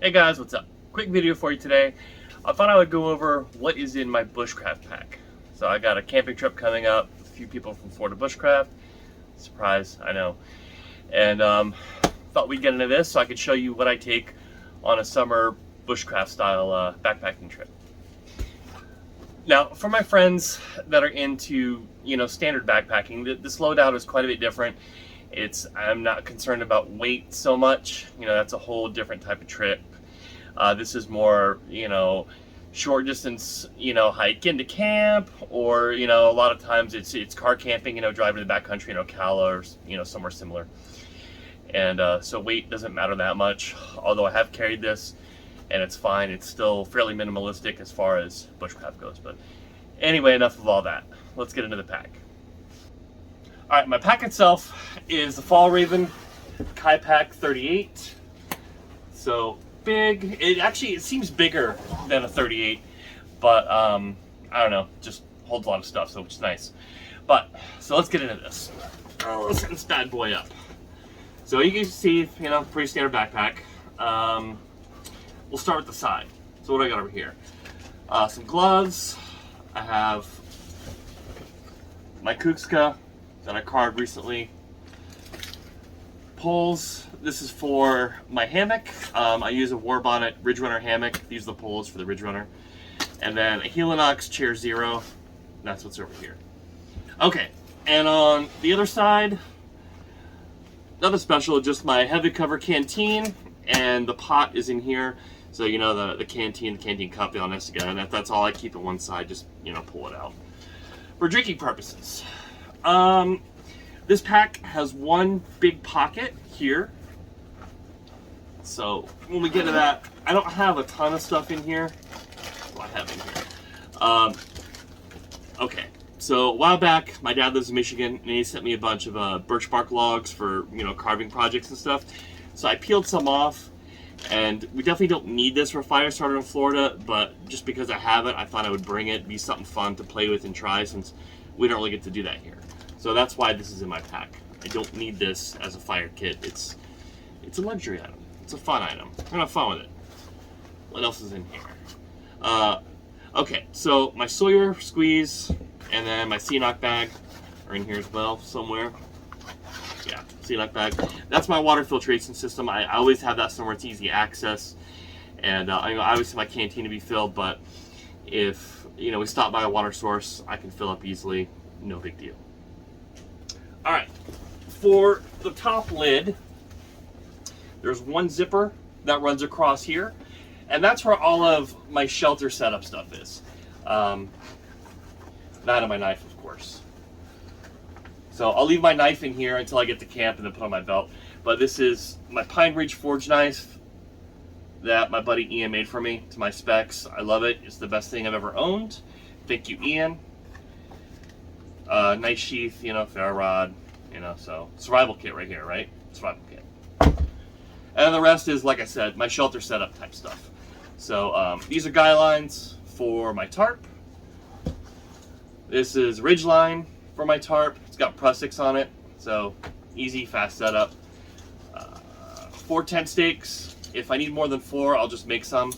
Hey guys, what's up? Quick video for you today. I thought I would go over what is in my bushcraft pack. So I got a camping trip coming up, a few people from Florida Bushcraft. Surprise, I know. And thought we'd get into this so I could show you what I take on a summer bushcraft style backpacking trip. Now, for my friends that are into, standard backpacking, this loadout is quite a bit different. I'm not concerned about weight so much. That's a whole different type of trip. This is more, short distance, hike into camp, or, a lot of times it's car camping, driving to the backcountry in Ocala or, somewhere similar. And so weight doesn't matter that much, although I have carried this and it's fine. It's still fairly minimalistic as far as bushcraft goes. But anyway, enough of all that. Let's get into the pack. All right, my pack itself is the Fall Raven Kai Pack 38. So big. It seems bigger than a 38, but I don't know, just holds a lot of stuff, so it's nice. So let's get into this. Let's set this bad boy up. So you can see, pretty standard backpack. We'll start with the side. So what do I got over here? Some gloves. I have my Kukska that I carved recently. Poles. This is for my hammock. I use a War Bonnet Ridge Runner hammock. These are the poles for the Ridge Runner. And then a Helinox Chair Zero. That's what's over here. Okay, and on the other side, nothing special, just my heavy cover canteen, and the pot is in here. So the canteen cup, they all next together, and that's all I keep at one side, just pull it out. For drinking purposes. This pack has one big pocket here. So when we get to that, I don't have a ton of stuff in here. What do I have in here? Okay, so a while back, my dad lives in Michigan, and he sent me a bunch of birch bark logs for carving projects and stuff. So I peeled some off, and we definitely don't need this for a fire starter in Florida, but just because I have it, I thought I would bring it, be something fun to play with and try, since we don't really get to do that here. So that's why this is in my pack. I don't need this as a fire kit. It's a luxury item. It's a fun item. I'm gonna have fun with it. What else is in here? Okay, so my Sawyer squeeze and then my Sea-Knock bag are in here as well somewhere. Yeah, Sea-Knock bag. That's my water filtration system. I always have that somewhere it's easy access. And I always have my canteen to be filled, but if we stop by a water source, I can fill up easily. No big deal. All right, for the top lid, there's one zipper that runs across here, and that's where all of my shelter setup stuff is. That and my knife, of course. So I'll leave my knife in here until I get to camp and then put on my belt. But this is my Pine Ridge forge knife that my buddy Ian made for me to my specs. I love it. It's the best thing I've ever owned. Thank you, Ian. Nice sheath, ferro rod, so survival kit right here, right? Survival kit. And the rest is, like I said, my shelter setup type stuff. So these are guy lines for my tarp. This is ridge line for my tarp. It's got prussics on it, so easy, fast setup. 4 tent stakes. If I need more than 4, I'll just make some.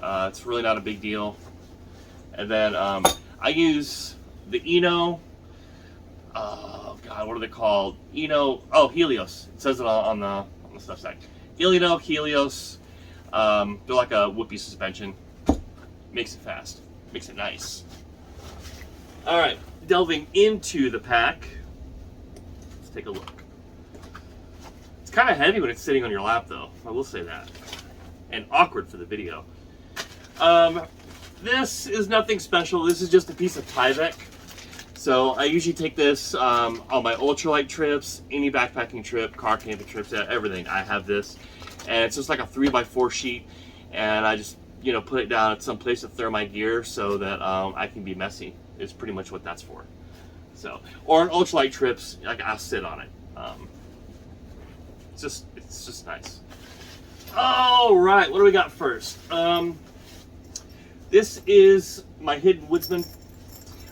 It's really not a big deal. And then I use the Eno. Oh God, what are they called? Helios. It says it on the stuff side. Helios. They're like a whoopee suspension. Makes it fast. Makes it nice. All right, delving into the pack. Let's take a look. It's kind of heavy when it's sitting on your lap, though. I will say that. And awkward for the video. This is nothing special. This is just a piece of Tyvek. So I usually take this on my ultralight trips, any backpacking trip, car camping trips, everything. I have this, and it's just like a 3x4 sheet, and I just put it down at some place to throw my gear so that I can be messy. It's pretty much what that's for. So, or on ultralight trips, I'll sit on it. It's just nice. All right, what do we got first? This is my Hidden Woodsman.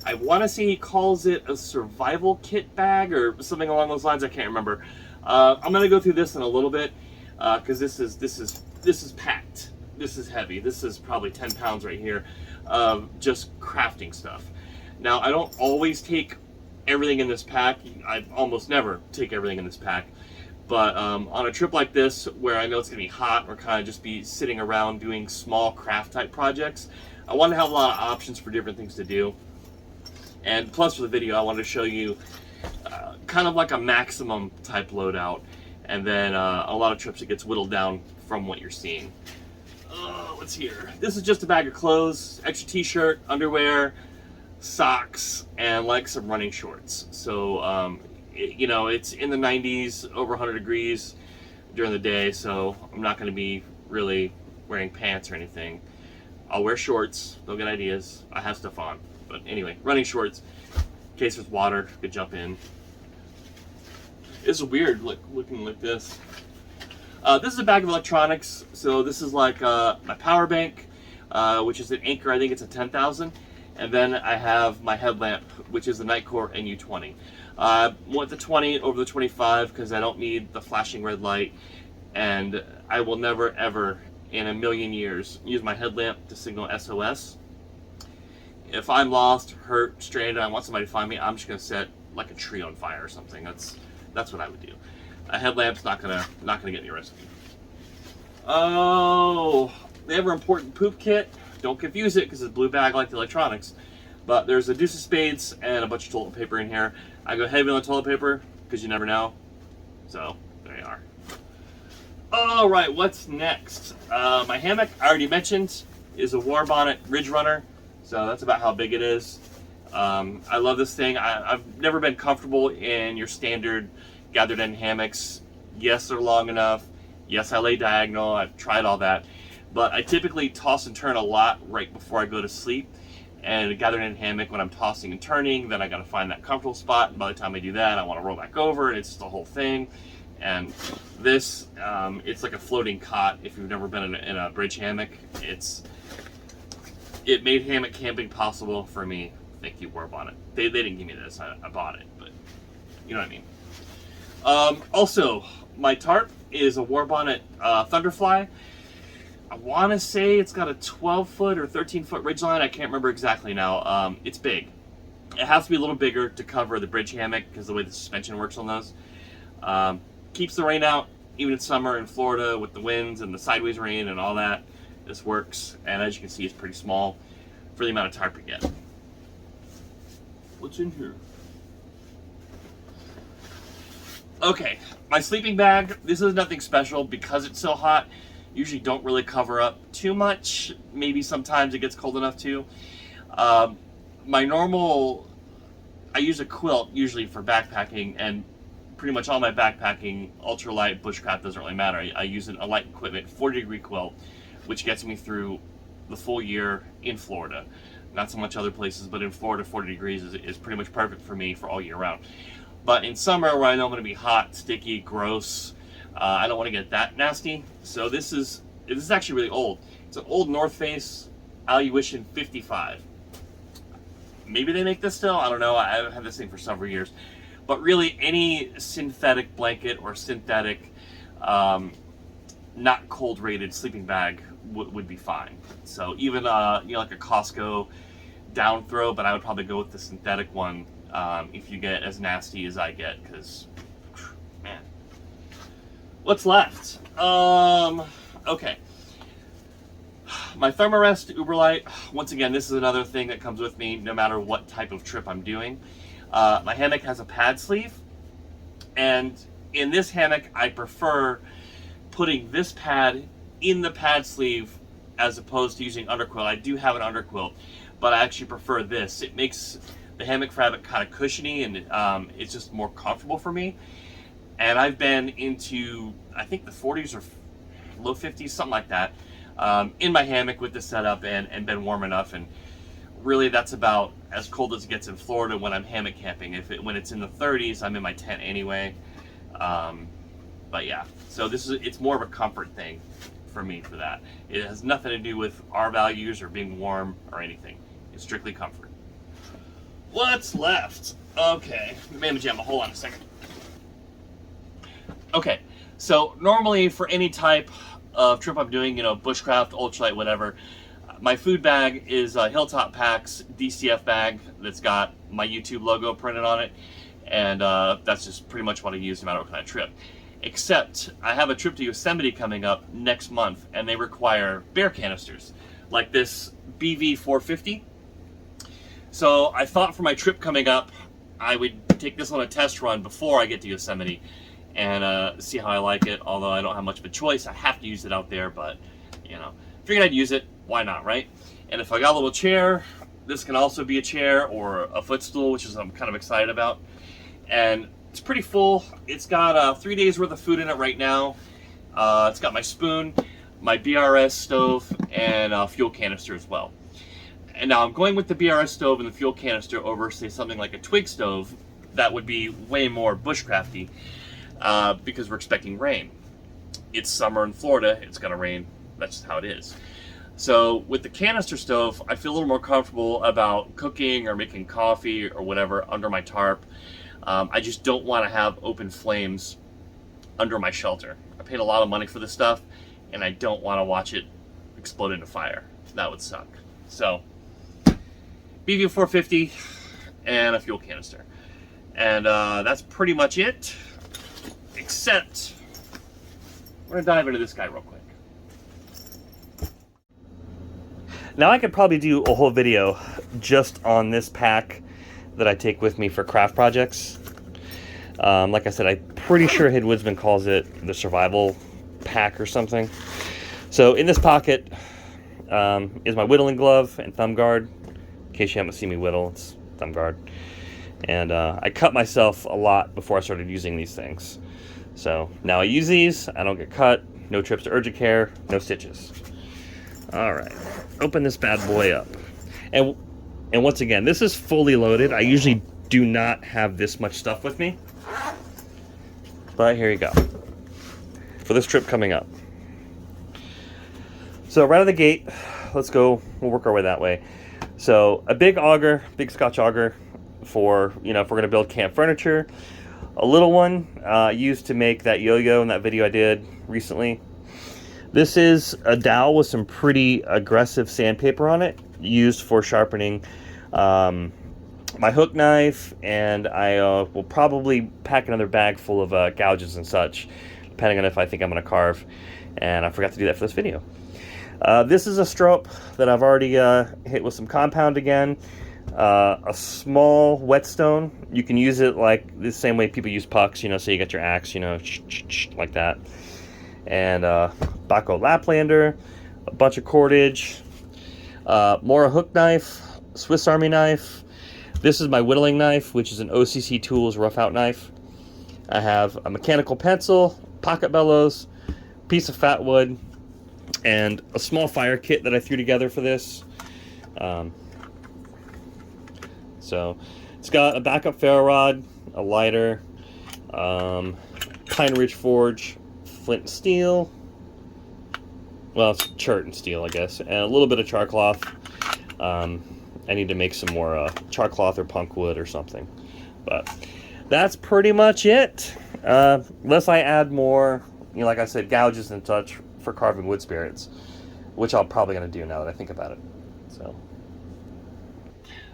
I want to say he calls it a survival kit bag or something along those lines. I can't remember. I'm going to go through this in a little bit. because this is packed. This is heavy. This is probably 10 pounds right here of just crafting stuff. Now, I don't always take everything in this pack. I almost never take everything in this pack. But on a trip like this, where I know it's going to be hot or kind of just be sitting around doing small craft type projects, I want to have a lot of options for different things to do. And plus for the video, I wanted to show you kind of like a maximum type loadout. And then a lot of trips it gets whittled down from what you're seeing. What's here? This is just a bag of clothes, extra t-shirt, underwear, socks, and like some running shorts. So you know, it's in the 90s, over 100 degrees during the day, so I'm not going to be really wearing pants or anything. I'll wear shorts. Don't get ideas. I have stuff on. But anyway, running shorts in case there's water, could jump in. It's weird looking like this. This is a bag of electronics. So this is like my power bank, which is an Anker. I think it's a 10,000. And then I have my headlamp, which is the Nightcore NU20. I went the 20 over the 25 because I don't need the flashing red light. And I will never, ever, in a million years, use my headlamp to signal SOS. If I'm lost, hurt, stranded, I want somebody to find me, I'm just going to set like a tree on fire or something. That's what I would do. A headlamp's not gonna get me arrested. Oh, they have an important poop kit. Don't confuse it because it's a blue bag like the electronics. But there's a deuce of spades and a bunch of toilet paper in here. I go heavy on the toilet paper because you never know. So there you are. All right, what's next? My hammock, I already mentioned, is a War Bonnet Ridge Runner. So that's about how big it is. I love this thing. I've never been comfortable in your standard gathered end hammocks. Yes, they're long enough. Yes, I lay diagonal. I've tried all that. But I typically toss and turn a lot right before I go to sleep. And a gathered end hammock, when I'm tossing and turning, then I got to find that comfortable spot. And by the time I do that, I want to roll back over. And it's just the whole thing. And this, it's like a floating cot. If you've never been in a bridge hammock, it made hammock camping possible for me. Thank you, War Bonnet. They didn't give me this. I bought it, but you know what I mean. Also, my tarp is a War Bonnet Thunderfly. I want to say it's got a 12-foot or 13-foot ridgeline. I can't remember exactly now. It's big. It has to be a little bigger to cover the bridge hammock because the way the suspension works on those. Keeps the rain out, even in summer in Florida with the winds and the sideways rain and all that. This works, and as you can see, it's pretty small for the amount of tarp you get. What's in here? Okay, my sleeping bag. This is nothing special because it's so hot. Usually don't really cover up too much. Maybe sometimes it gets cold enough to. My normal, I use a quilt usually for backpacking, and pretty much all my backpacking, ultralight, bushcraft, doesn't really matter. I use a light equipment 40-degree quilt, which gets me through the full year in Florida. Not so much other places, but in Florida, 40 degrees is pretty much perfect for me for all year round. But in summer, where I know I'm going to be hot, sticky, gross, I don't want to get that nasty. So this is actually really old. It's an old North Face Aluition 55. Maybe they make this still. I don't know. I haven't had this thing for several years. But really, any synthetic blanket or synthetic, not cold rated sleeping bag would be fine. So even like a Costco down throw, but I would probably go with the synthetic one if you get as nasty as I get, because man, what's left? Okay, my Thermarest Uberlight. Once again, this is another thing that comes with me no matter what type of trip I'm doing. My hammock has a pad sleeve, and in this hammock I prefer putting this pad in the pad sleeve as opposed to using underquilt. I do have an underquilt, but I actually prefer this. It makes the hammock fabric kind of cushiony, and it's just more comfortable for me. And I've been into, I think, the 40s or low 50s, something like that, in my hammock with the setup and been warm enough. And really, that's about as cold as it gets in Florida when I'm hammock camping. When it's in the 30s, I'm in my tent anyway. But yeah, so it's more of a comfort thing for me for that. It has nothing to do with our values or being warm or anything. It's strictly comfort. What's left? Okay, Mamma Jamma, hold on a second. Okay, So normally for any type of trip I'm doing, you know, bushcraft, ultralight, whatever, my food bag is a Hilltop Packs DCF bag that's got my YouTube logo printed on it, and that's just pretty much what I use no matter what kind of trip. Except I have a trip to Yosemite coming up next month, and they require bear canisters, like this BV 450. So I thought for my trip coming up, I would take this on a test run before I get to Yosemite and see how I like it. Although I don't have much of a choice, I have to use it out there, but you know, figured I'd use it. Why not, right? And if I got a little chair, this can also be a chair or a footstool, which is I'm kind of excited about. And it's pretty full. It's got 3 days worth of food in it right now. It's got my spoon, my BRS stove, and a fuel canister as well. And now I'm going with the BRS stove and the fuel canister over, say, something like a twig stove. That would be way more bushcrafty because we're expecting rain. It's summer in Florida. It's gonna rain. That's just how it is. So with the canister stove, I feel a little more comfortable about cooking or making coffee or whatever under my tarp. I just don't want to have open flames under my shelter. I paid a lot of money for this stuff, and I don't want to watch it explode into fire. That would suck. So, BV 450 and a fuel canister. And that's pretty much it, except we're going to dive into this guy real quick. Now I could probably do a whole video just on this pack that I take with me for craft projects. Like I said, I'm pretty sure Hid Woodsman calls it the survival pack or something. So in this pocket is my whittling glove and thumb guard. In case you haven't seen me whittle, it's thumb guard. And I cut myself a lot before I started using these things. So now I use these, I don't get cut, no trips to urgent care, no stitches. All right, open this bad boy up. And once again, this is fully loaded. I usually do not have this much stuff with me. But here you go. For this trip coming up. So right out of the gate, let's go, we'll work our way that way. So a big auger, big Scotch auger for, you know, if we're gonna build camp furniture. A little one used to make that yo-yo in that video I did recently. This is a dowel with some pretty aggressive sandpaper on it, used for sharpening my hook knife, and I will probably pack another bag full of gouges and such, depending on if I think I'm going to carve, and I forgot to do that for this video. This is a strobe that I've already hit with some compound again. A small whetstone. You can use it like the same way people use pucks, you know, so you got your axe, you know, like that. And Baco Laplander, a bunch of cordage, more a hook knife, Swiss Army knife. This is my whittling knife, which is an OCC Tools rough out knife. I have a mechanical pencil, pocket bellows, piece of fat wood, and a small fire kit that I threw together for this. So it's got a backup ferro rod, a lighter, Pine Ridge Forge, flint and steel, well, it's chert and steel, I guess, and a little bit of char cloth. I need to make some more char cloth or punk wood or something, but that's pretty much it. Unless I add more, you know, like I said, gouges and such for carving wood spirits, which I'm probably going to do now that I think about it. So,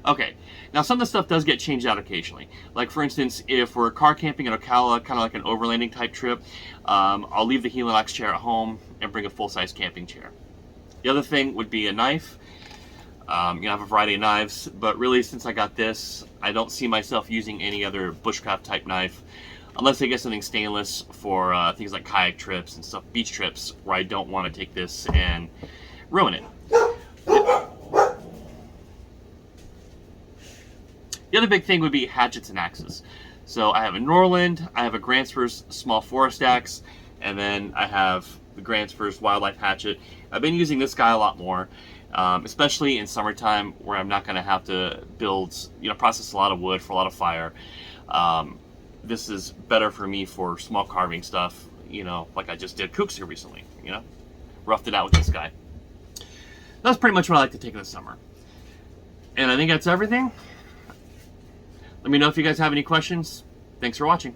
okay, now some of the stuff does get changed out occasionally. Like for instance, if we're car camping in Ocala, kind of like an overlanding type trip, I'll leave the Helinox chair at home and bring a full-size camping chair. The other thing would be a knife. You know, I have a variety of knives, but really since I got this, I don't see myself using any other bushcraft type knife, unless I get something stainless for things like kayak trips and stuff, beach trips, where I don't want to take this and ruin it. The other big thing would be hatchets and axes. So I have a Norland, I have a Gransfors small forest axe, and then I have the Gransfors wildlife hatchet. I've been using this guy a lot more, especially in summertime where I'm not going to have to build, you know, process a lot of wood for a lot of fire. This is better for me for small carving stuff, you know, like I just did kooks here recently, you know, roughed it out with this guy. That's pretty much what I like to take in the summer. And I think that's everything. Let me know if you guys have any questions. Thanks for watching.